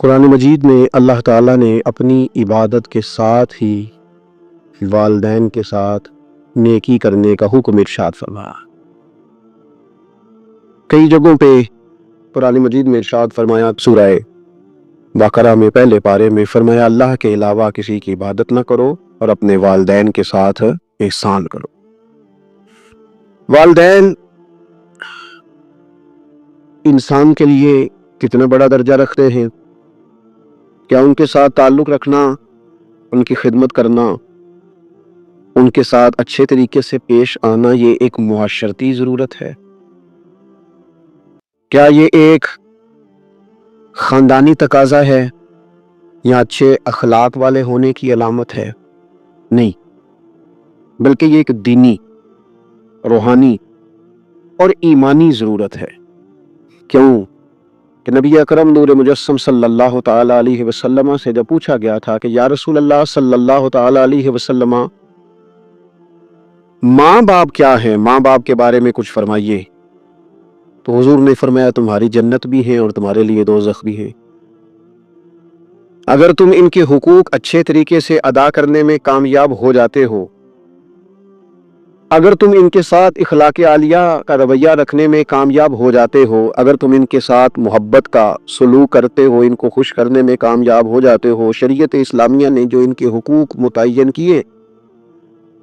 قرآن مجید میں اللہ تعالیٰ نے اپنی عبادت کے ساتھ ہی والدین کے ساتھ نیکی کرنے کا حکم ارشاد فرمایا۔ کئی جگہوں پہ قرآن مجید میں ارشاد فرمایا، سورہ بقرہ میں پہلے پارے میں فرمایا اللہ کے علاوہ کسی کی عبادت نہ کرو اور اپنے والدین کے ساتھ احسان کرو۔ والدین انسان کے لیے کتنا بڑا درجہ رکھتے ہیں؟ کیا ان کے ساتھ تعلق رکھنا، ان کی خدمت کرنا، ان کے ساتھ اچھے طریقے سے پیش آنا یہ ایک معاشرتی ضرورت ہے؟ کیا یہ ایک خاندانی تقاضا ہے یا اچھے اخلاق والے ہونے کی علامت ہے؟ نہیں، بلکہ یہ ایک دینی، روحانی اور ایمانی ضرورت ہے۔ کیوں کہ نبی اکرم نور مجسم صلی اللہ تعالی علیہ وسلم سے جب پوچھا گیا تھا کہ یا رسول اللہ صلی اللہ تعالی علیہ وسلم ماں باپ کیا ہے، ماں باپ کے بارے میں کچھ فرمائیے، تو حضور نے فرمایا تمہاری جنت بھی ہے اور تمہارے لیے دوزخ بھی ہے۔ اگر تم ان کے حقوق اچھے طریقے سے ادا کرنے میں کامیاب ہو جاتے ہو، اگر تم ان کے ساتھ اخلاق عالیہ کا رویہ رکھنے میں کامیاب ہو جاتے ہو، اگر تم ان کے ساتھ محبت کا سلوک کرتے ہو، ان کو خوش کرنے میں کامیاب ہو جاتے ہو، شریعت اسلامیہ نے جو ان کے حقوق متعین کیے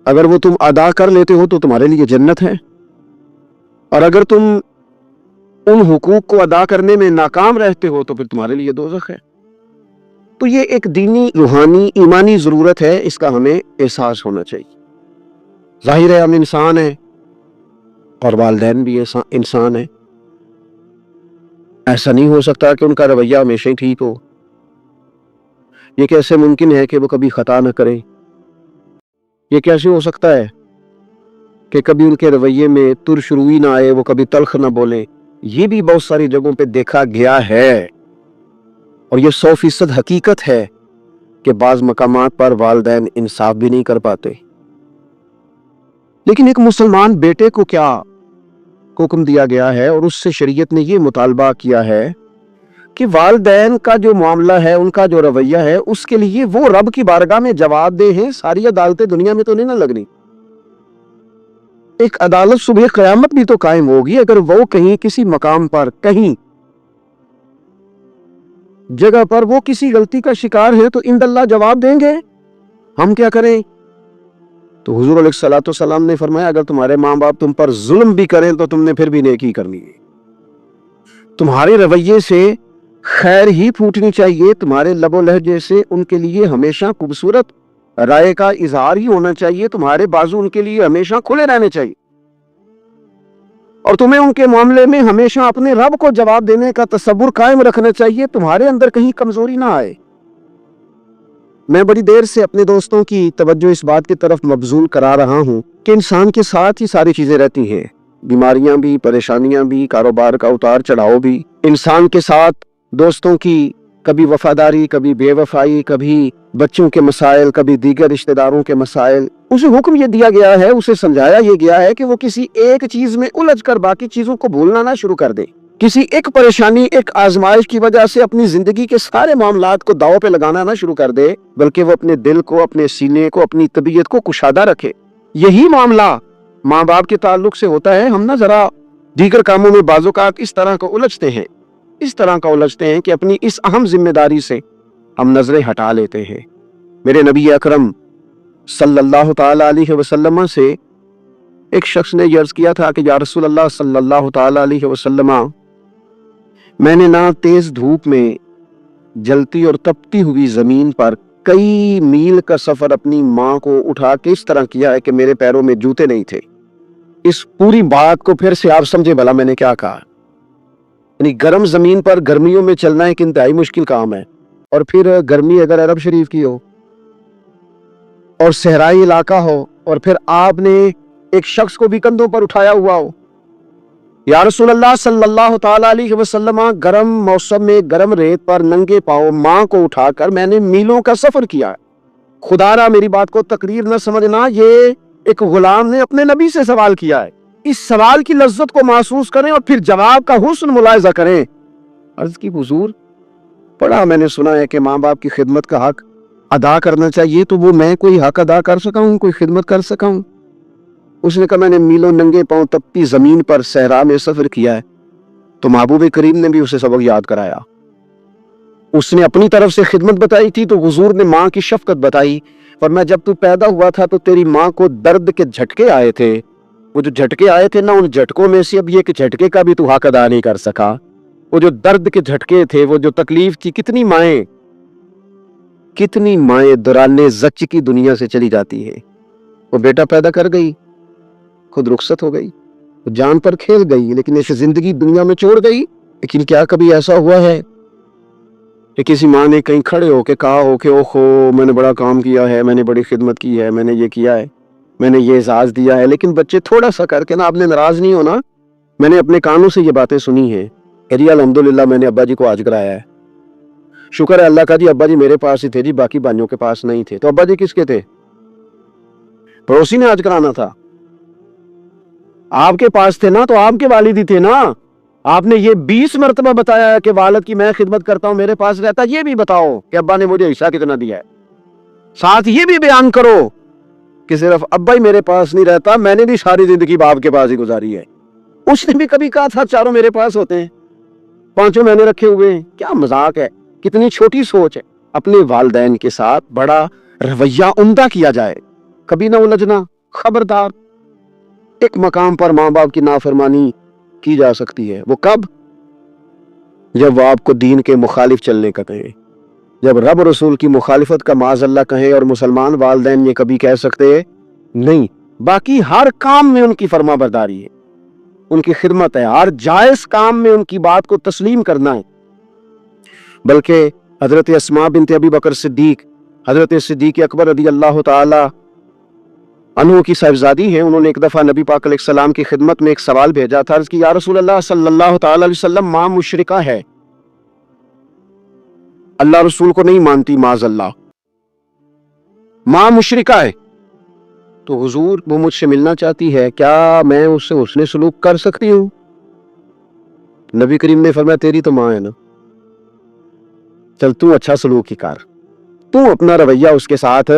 اگر وہ تم ادا کر لیتے ہو تو تمہارے لیے جنت ہے، اور اگر تم ان حقوق کو ادا کرنے میں ناکام رہتے ہو تو پھر تمہارے لیے دوزخ ہے۔ تو یہ ایک دینی، روحانی، ایمانی ضرورت ہے، اس کا ہمیں احساس ہونا چاہیے۔ ظاہر ہے ہم انسان ہیں اور والدین بھی انسان ہیں، ایسا نہیں ہو سکتا کہ ان کا رویہ ہمیشہ ہی ٹھیک ہو۔ یہ کیسے ممکن ہے کہ وہ کبھی خطا نہ کریں؟ یہ کیسے ہو سکتا ہے کہ کبھی ان کے رویے میں ترش روئی نہ آئے، وہ کبھی تلخ نہ بولیں؟ یہ بھی بہت ساری جگہوں پہ دیکھا گیا ہے، اور یہ 100% حقیقت ہے کہ بعض مقامات پر والدین انصاف بھی نہیں کر پاتے۔ لیکن ایک مسلمان بیٹے کو کیا حکم دیا گیا ہے، اور اس سے شریعت نے یہ مطالبہ کیا ہے کہ والدین کا جو معاملہ ہے، ان کا جو رویہ ہے، اس کے لیے وہ رب کی بارگاہ میں جواب دہ ہیں۔ ساری عدالتیں دنیا میں تو نہیں نہ لگنی، ایک عدالت صبح قیامت بھی تو قائم ہوگی۔ اگر وہ کہیں کسی مقام پر، کہیں جگہ پر وہ کسی غلطی کا شکار ہے تو عند اللہ جواب دیں گے، ہم کیا کریں؟ تو حضور علیہ الصلوۃ والسلام نے فرمایا اگر تمہارے ماں باپ تم پر ظلم بھی کریں تو تم نے پھر بھی نیکی کرنی ہے، تمہارے رویے سے خیر ہی پھوٹنی چاہیے، تمہارے لب و لہجے سے ان کے لیے ہمیشہ خوبصورت رائے کا اظہار ہی ہونا چاہیے، تمہارے بازو ان کے لیے ہمیشہ کھلے رہنے چاہیے، اور تمہیں ان کے معاملے میں ہمیشہ اپنے رب کو جواب دینے کا تصور قائم رکھنا چاہیے، تمہارے اندر کہیں کمزوری نہ آئے۔ میں بڑی دیر سے اپنے دوستوں کی توجہ اس بات کی طرف مبذول کرا رہا ہوں کہ انسان کے ساتھ ہی ساری چیزیں رہتی ہیں، بیماریاں بھی، پریشانیاں بھی، کاروبار کا اتار چڑھاؤ بھی۔ انسان کے ساتھ دوستوں کی کبھی وفاداری، کبھی بے وفائی، کبھی بچوں کے مسائل، کبھی دیگر رشتہ داروں کے مسائل۔ اسے حکم یہ دیا گیا ہے، اسے سمجھایا یہ گیا ہے کہ وہ کسی ایک چیز میں الجھ کر باقی چیزوں کو بھولنا نہ شروع کر دے، کسی ایک پریشانی، ایک آزمائش کی وجہ سے اپنی زندگی کے سارے معاملات کو داؤ پہ لگانا نہ شروع کر دے، بلکہ وہ اپنے دل کو، اپنے سینے کو، اپنی طبیعت کو کشادہ رکھے۔ یہی معاملہ ماں باپ کے تعلق سے ہوتا ہے۔ ہم نہ ذرا دیگر کاموں میں بعض اوقات اس طرح کا الجھتے ہیں کہ اپنی اس اہم ذمہ داری سے ہم نظریں ہٹا لیتے ہیں۔ میرے نبی اکرم صلی اللہ تعالی علیہ وسلم سے ایک شخص نے عرض کیا تھا کہ یا رسول اللہ صلی اللہ تعالی علیہ وسلم، میں نے نہ تیز دھوپ میں جلتی اور تپتی ہوئی زمین پر کئی میل کا سفر اپنی ماں کو اٹھا کے اس طرح کیا ہے کہ میرے پیروں میں جوتے نہیں تھے۔ اس پوری بات کو پھر سے آپ سمجھے بھلا میں نے کیا کہا؟ یعنی گرم زمین پر گرمیوں میں چلنا ایک انتہائی مشکل کام ہے، اور پھر گرمی اگر عرب شریف کی ہو اور صحرائی علاقہ ہو، اور پھر آپ نے ایک شخص کو بھی کندھوں پر اٹھایا ہوا ہو۔ یا رسول اللہ صلی اللہ تعالی علیہ وسلم، گرم موسم میں گرم ریت پر ننگے پاؤں ماں کو اٹھا کر میں نے میلوں کا سفر کیا ہے۔ خدا را میری بات کو تقریر نہ سمجھنا، یہ ایک غلام نے اپنے نبی سے سوال کیا ہے۔ اس سوال کی لذت کو محسوس کریں اور پھر جواب کا حسن ملاحظہ کریں۔ عرض کی حضور پڑھا میں نے سنا ہے کہ ماں باپ کی خدمت کا حق ادا کرنا چاہیے، تو وہ میں کوئی حق ادا کر سکا ہوں، کوئی خدمت کر سکا ہوں؟ اس نے کہا میں نے میلوں ننگے پاؤں تپتی زمین پر صحرا میں سفر کیا ہے، تو محبوب کریم نے بھی اسے سبق یاد کرایا. اس نے اپنی طرف سے خدمت بتائی تھی تو حضور نے ماں کی شفقت بتائی. فرمایا جب تو پیدا ہوا تھا تو تیری ماں کو درد کے جھٹکے آئے تھے، وہ جو جھٹکے آئے تھے نا، ان جھٹکوں میں سے اب یہ کہ جھٹکے کا بھی تو حق ادا نہیں کر سکا. وہ جو درد کے جھٹکے تھے، وہ جو تکلیف تھی، کتنی مائیں درانے زچ کی دنیا سے چلی جاتی ہے. وہ بیٹا پیدا کر گئی، خود رخصت ہو گئی، جان پر کھیل گئی، لیکن ایسے زندگی دنیا میں چھوڑ گئی. لیکن کیا کبھی ایسا ہوا ہے کہ کسی ماں نے کہیں کھڑے ہو کے کہا ہو کہ اوہو میں نے بڑا کام کیا ہے، میں نے بڑی خدمت کی ہے، میں نے یہ کیا ہے، میں نے یہ اعزاز دیا ہے؟ لیکن بچے تھوڑا سا کر کے نا، آپ نے ناراض نہیں ہونا، میں نے اپنے کانوں سے یہ باتیں سنی ہیں کہ جی الحمدللہ میں نے ابا جی کو حج کرایا ہے، شکر ہے اللہ کا جی، ابا جی میرے پاس ہی تھے جی، باقی بھائیوں کے پاس نہیں تھے. تو ابا جی کس کے تھے؟ پڑوسی نے حج کرانا تھا، آپ کے پاس تھے نا، تو آپ کے والد ہی تھے نا. آپ نے یہ 20 مرتبہ بتایا ہے کہ والد کی میں خدمت کرتا ہوں، میرے پاس رہتا. یہ بھی بتاؤ کہ ابا نے مجھے حصہ کتنا دیا ہے. ساتھ یہ بھی بیان کرو کہ صرف ابا ہی میرے پاس نہیں رہتا، میں نے بھی ساری زندگی باپ کے پاس ہی گزاری ہے. اس نے بھی کبھی کہا تھا چاروں میرے پاس ہوتے ہیں، پانچوں میں نے رکھے ہوئے ہیں. کیا مذاق ہے، کتنی چھوٹی سوچ ہے. اپنے والدین کے ساتھ بڑا رویہ عمدہ کیا جائے، کبھی نہ الجھنا. خبردار، ایک مقام پر ماں باپ کی نافرمانی کی جا سکتی ہے. وہ کب؟ جب وہ آپ کو دین کے مخالف چلنے کا کہیں، جب رب رسول کی مخالفت کا معاذ اللہ کہیں. اور مسلمان والدین یہ کبھی کہہ سکتے نہیں. باقی ہر کام میں ان کی فرما برداری ہے، ان کی خدمت ہے، ہر جائز کام میں ان کی بات کو تسلیم کرنا ہے. بلکہ حضرت اسماء بنت ابی بکر صدیق، حضرت صدیق اکبر رضی اللہ تعالی عنہ کی صاحبزادی ہیں، انہوں نے ایک دفعہ نبی پاک علیہ السلام کی خدمت میں ایک سوال بھیجا تھا. عرض کی یا رسول اللہ صلی اللہ تعالی علیہ وسلم، ماں مشرکہ ہے، اللہ رسول کو نہیں مانتی، معاذ اللہ، ماں مشرکہ ہے، تو حضور وہ مجھ سے ملنا چاہتی ہے، کیا میں اس سے حسن سلوک کر سکتی ہوں؟ نبی کریم نے فرمایا تیری تو ماں ہے نا، چل تو اچھا سلوک ہی کر، تو اپنا رویہ اس کے ساتھ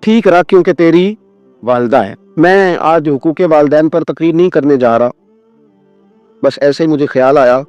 ٹھیک رکھ، کیونکہ تیری والدہ ہے. میں آج حقوق والدین پر تقریر نہیں کرنے جا رہا، بس ایسے ہی مجھے خیال آیا